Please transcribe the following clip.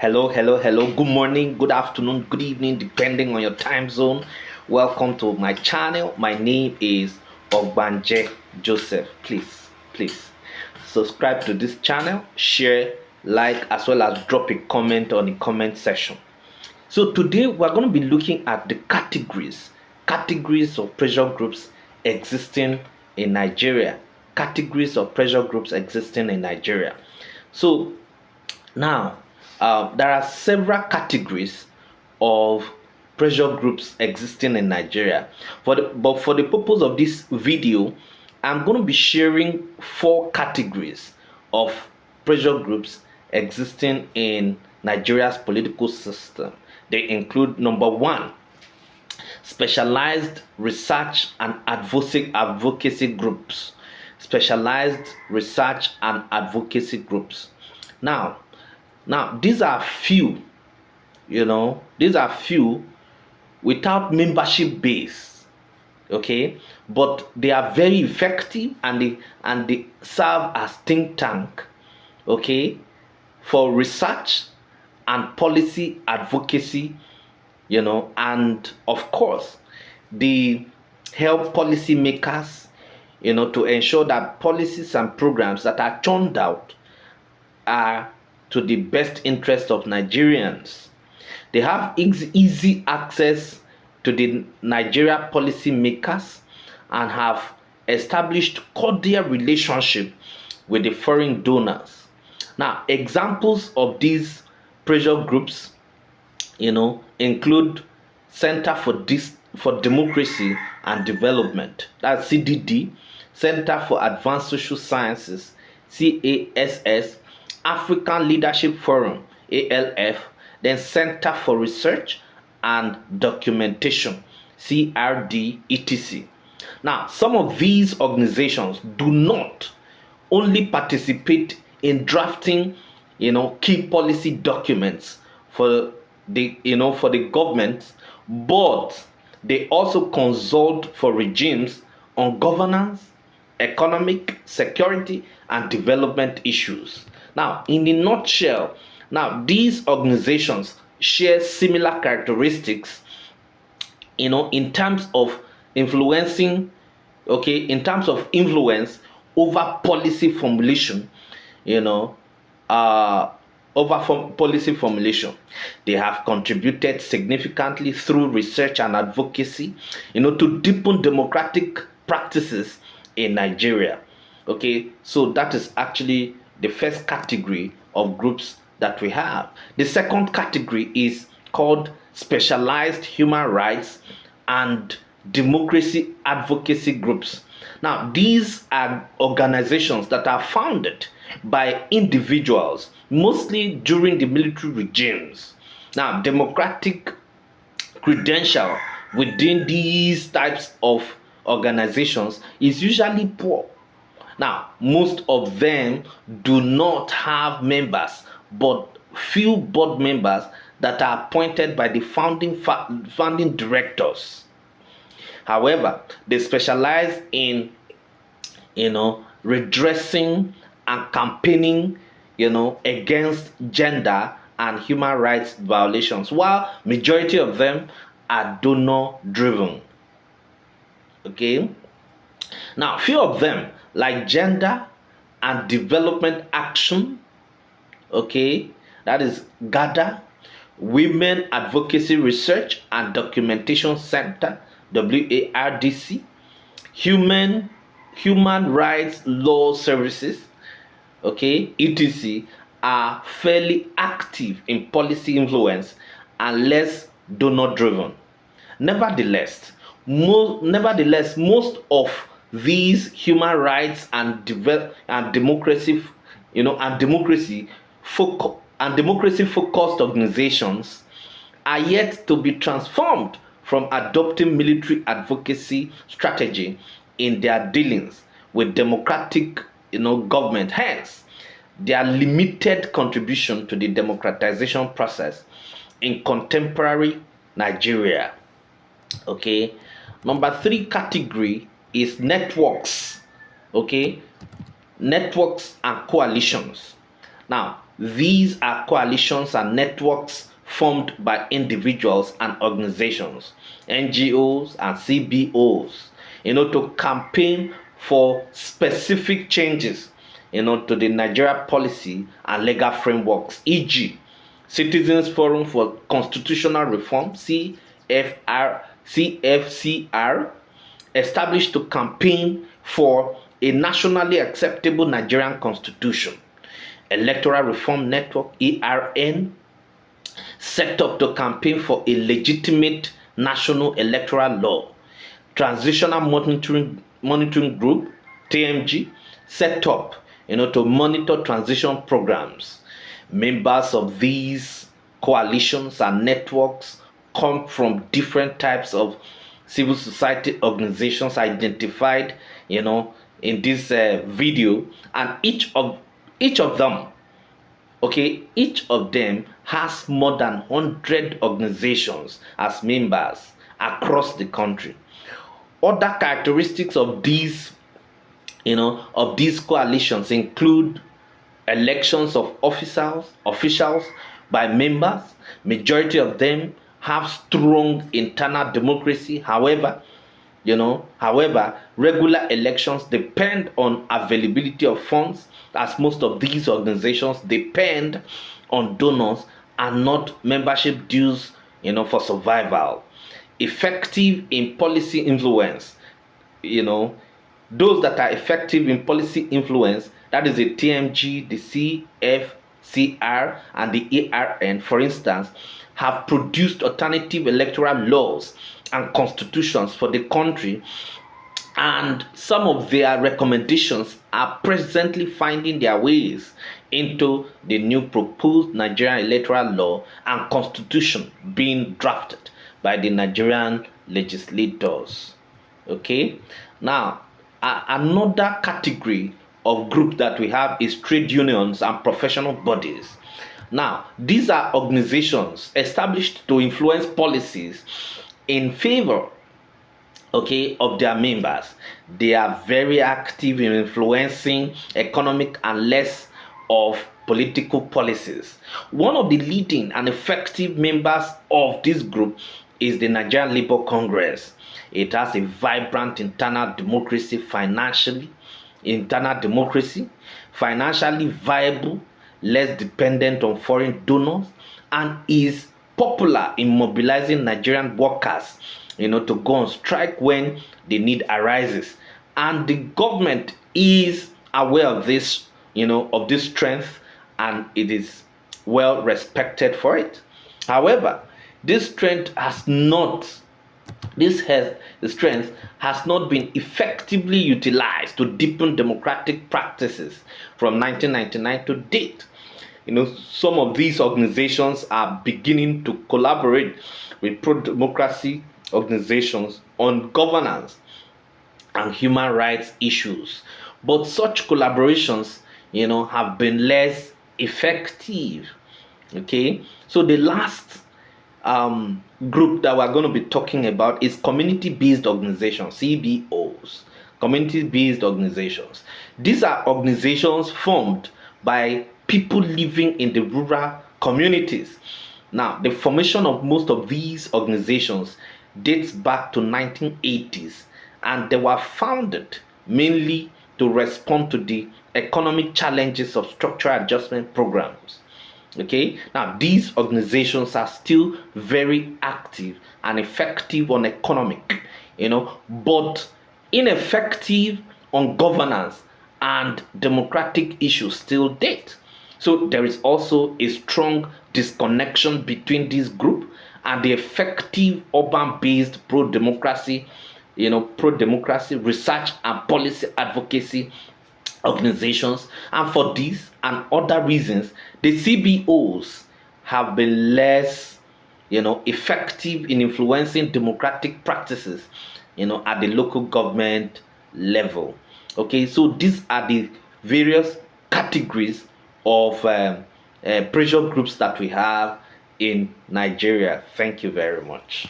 Hello, hello, hello. Good morning, good afternoon, good evening, depending on your time zone. Welcome to my channel. My name is Ogbanje Joseph. Please subscribe to this channel, share, like, as well as drop a comment on the comment section. So today we're going to be looking at the categories of pressure groups existing in Nigeria. Categories of pressure groups existing in Nigeria. So now, there are several categories of pressure groups existing in Nigeria. But for the purpose of this video, I'm going to be sharing four categories of pressure groups existing in Nigeria's political system. They include number one, specialized research and advocacy groups. Specialized research and advocacy groups. Now, these are few, these are few without membership base, okay? But they are very effective and they serve as think tank, okay, for research and policy advocacy, and of course, they help policymakers, to ensure that policies and programs that are churned out are to the best interest of Nigerians. They have easy access to the Nigeria policymakers and have established cordial relationship with the foreign donors. Now, examples of these pressure groups, include Center for Democracy and Development, that's CDD, Center for Advanced Social Sciences, CASS, African Leadership Forum, ALF, then Center for Research and Documentation, CRD, etc. Now, some of these organizations do not only participate in drafting, key policy documents for the government, but they also consult for regimes on governance, economic, security, and development issues. Now, in a nutshell, these organizations share similar characteristics, in terms of influencing, in terms of influence over policy formulation, you know, policy formulation. They have contributed significantly through research and advocacy, to deepen democratic practices in Nigeria. Okay, so that is actually the first category of groups that we have. The second category is called specialized human rights and democracy advocacy groups. Now, these are organizations that are founded by individuals, mostly during the military regimes. Now, democratic credential within these types of organizations is usually poor. Now, most of them do not have members, but few board members that are appointed by the founding directors. However, they specialize in, redressing and campaigning, against gender and human rights violations, while majority of them are donor driven. Okay. Now, few of them, like Gender and Development Action, okay, that is GADA, Women Advocacy Research and Documentation Center, WARDC, Human Rights Law Services, okay, etc., are fairly active in policy influence and less donor driven. Nevertheless, most of these human rights and democracy, democracy focused organizations are yet to be transformed from adopting military advocacy strategy in their dealings with democratic, government. Hence, their limited contribution to the democratization process in contemporary Nigeria. Okay. Number three category is networks. Okay. Networks and coalitions. Now, These are coalitions and networks formed by individuals and organizations, NGOs and CBOs, to campaign for specific changes, to the Nigeria policy and legal frameworks, e.g., Citizens Forum for Constitutional Reform, CFCR, established to campaign for a nationally acceptable Nigerian constitution. Electoral Reform Network, ERN, set up to campaign for a legitimate national electoral law. Transitional Monitoring Group, TMG, set up to monitor transition programs. Members of these coalitions and networks come from different types of civil society organizations identified in this video, and each of them, each of them has more than 100 organizations as members across the country. Other characteristics of these coalitions include elections of officials by members. Majority of them have strong internal democracy. However, regular elections depend on availability of funds, as most of these organizations depend on donors and not membership dues, for survival. Effective in policy influence, those that are effective in policy influence, that is the TMG, the CFCR, and the ARN, for instance, have produced alternative electoral laws and constitutions for the country, and some of their recommendations are presently finding their ways into the new proposed Nigerian electoral law and constitution being drafted by the Nigerian legislators. Okay, now another category of group that we have is trade unions and professional bodies. Now, these are organizations established to influence policies in favor, of their members. They are very active in influencing economic and less of political policies. One of the leading and effective members of this group is the Nigerian Labour Congress. It has a vibrant internal democracy, financially viable, less dependent on foreign donors, and is popular in mobilizing Nigerian workers, to go on strike when the need arises. And the government is aware of this, of this strength, and it is well respected for it. However, this strength has not been effectively utilized to deepen democratic practices from 1999 to date. Some of these organizations are beginning to collaborate with pro-democracy organizations on governance and human rights issues, but such collaborations, have been less effective. Okay, so the last group that we're going to be talking about is community-based organizations, CBOs. Community-based organizations. These are organizations formed by people living in the rural communities. Now, the formation of most of these organizations dates back to 1980s, and they were founded mainly to respond to the economic challenges of structural adjustment programs. Okay, now these organizations are still very active and effective on economic, but ineffective on governance and democratic issues till date. So there is also a strong disconnection between this group and the effective urban-based pro-democracy research and policy advocacy organizations. And for these and other reasons, the CBOs have been less effective in influencing democratic practices at the local government level. Okay, so these are the various categories of pressure groups that we have in Nigeria. Thank you very much.